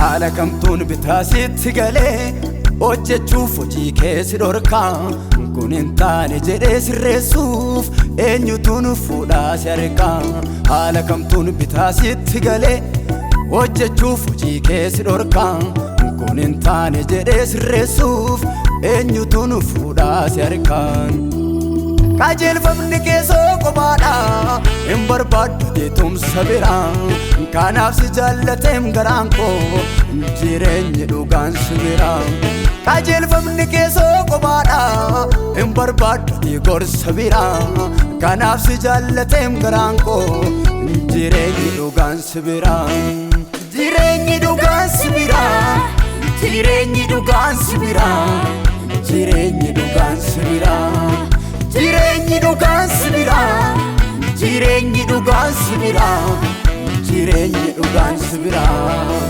haala kamtuun bitaa sitti galee hojjechuuf hojii keessa dhorkaa kun hin taane jedhee sirreessuuf eenyutu nu fuudhaa si argaa haala kamtuun bitaa sitti galee hojjechuuf hojii keessa dhorkaa kun hin taane jedhee sirreessuuf eenyutu nu fuudhaa si argaa qajeelfamni keessoo qobaadha hin barbaaddu deetumsa biraa kanaaf si jaallateem garaan koo jireenyi dhugaan si biraa qajeelfamni keessoo qobaadha hin barbaaddu deegorsa biraa kanaaf si jaallateem garaan koo jireenyi dhugaan si biraa jireenyi dhugaan si biraa jireenyi dhugaan si biraa jireenyi dhugaan si biraa jireenyi dhugaan si biraa jireenyi dhugaan si biraa jireenyi dhugaan si biraa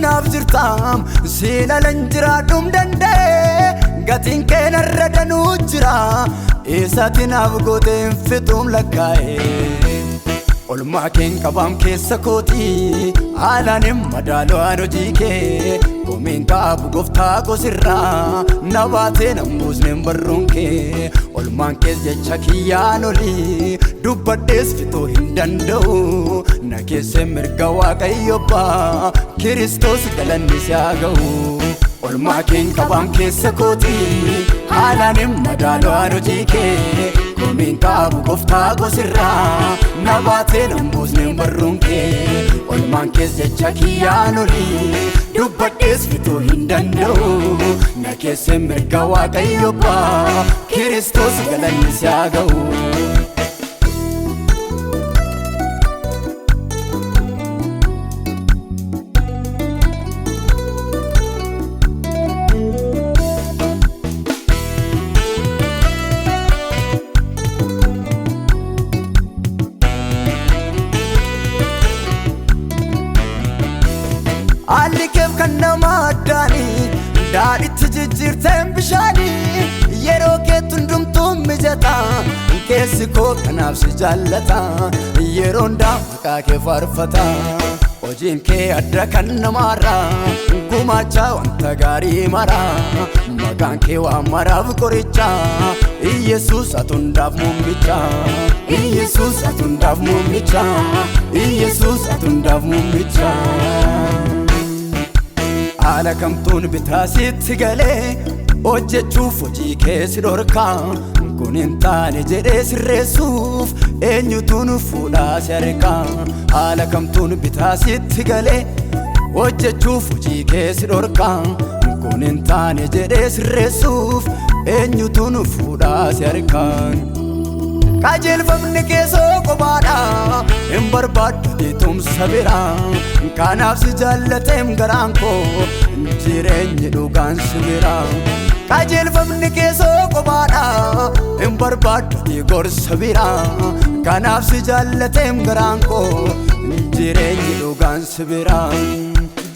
naaf jirtaam siilalan jiraadhum danda'e gatiin keenya irra danuu jira eessatti naaf gooteen fixuum lakkaa'e olmaa keen qabaam keessa kootii haalaan hin madaalu'aan hojii kee koomeen qaabu gooftaa gosirraa na baatee nan buusneen barruun kee olmaan kees jecha kiyyaan olii dubbadhees fixuu hin danda'u na keessee mirga waaqayyo abbaa Kiristoos galanni si haa ga'u olmaa keen qabaam keessa kootii haalaan hin madaalu'aan hojii kee koomeen qaabu gooftaa gosirraa na baatee nan buusneen barruun kee olmaan kees jecha kiyyaan olii dubbadhees fixuu hin danda'u na keessee mirga waaqayyo abbaa Kiristoos galanni si haa ga'u alli keef kan nama addaanii daadhitti jijjiirteen bishaanii yeroo keetti hundumtuun mijataa keessi koo kanaaf si jaallata yeroo hundaa maqaa kee faarfata hojiin kee adda kan namaarraa gumaachaa wanta gaarii maraa maqaan kee waan maraaf qoricha Iyesuus ati hundaaf muummicha Iyesuus ati hundaaf muummicha Iyesuus ati hundaaf muummicha haala kamtuun bitaa sitti galee hojjechuuf hojii keessa dhorkaa kun hin taane jedhee sirreessuuf eenyutu nu fuudhaa si argaa haala kamtuun bitaa sitti galee hojjechuuf hojii keessa dhorkaa kun hin taane jedhee sirreessuuf eenyutu nu fuudhaa si argaa qajeelfamni keessoo qobaadha hin barbaaddu deetumsa biraa kanaaf si jaallateem garaan koo jireenyi dhugaan si biraa qajeelfamni keessoo qobaadha hin barbaaddu deegorsa biraa kanaaf si jaallateem garaan koo jireenyi dhugaan si biraa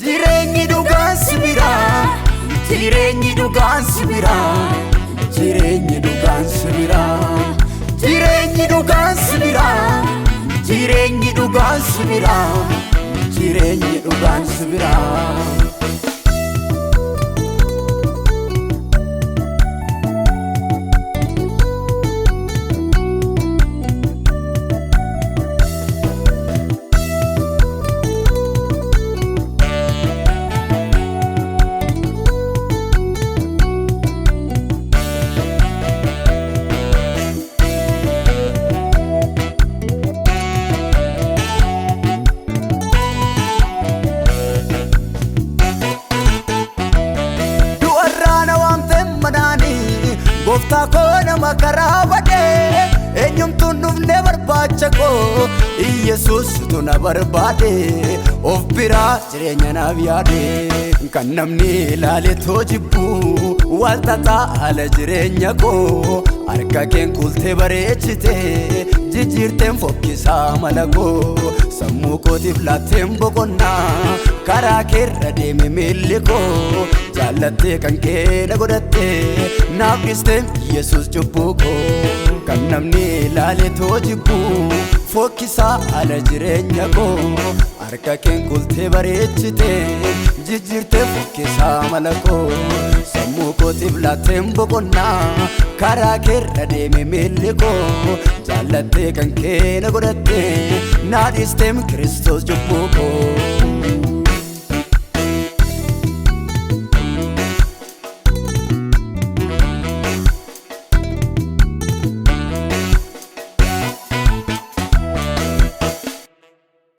jireenyi dhugaan si biraa jireenyi dhugaan si biraa jireenyi dhugaan si biraa jireenyi dhugaan si biraa jireenyi dhugaan si biraa jireenyi dhugaan si biraa gooftaa koo nama karaa badee eenyumtuun dhufne barbaacha koo Iyesuusitu na barbaade of biraa jireenya naaf yaade kan namni ilaaletoo jibbu walxaxaa haala jireenya koo harka keen kultee bareechite jijjiirteen fokkisaa mala koo sammuu kootiif laatteen boqonnaa karaa keerra deeme miilli koo jaallattee kan kee na godhatte naaf dhiste Yesuus cubbuu koo kan namni ilaaletoo jibbu fokkisaa haala jireenya koo harka keen kultee bareechite jijjiirtee fokkisaa mala koo sammuu kootiif laatteen boqonnaa karaa keerra deeme miilli koo jaallattee kan kee na godhatte naaf dhiste Kiristoos cubbuu koo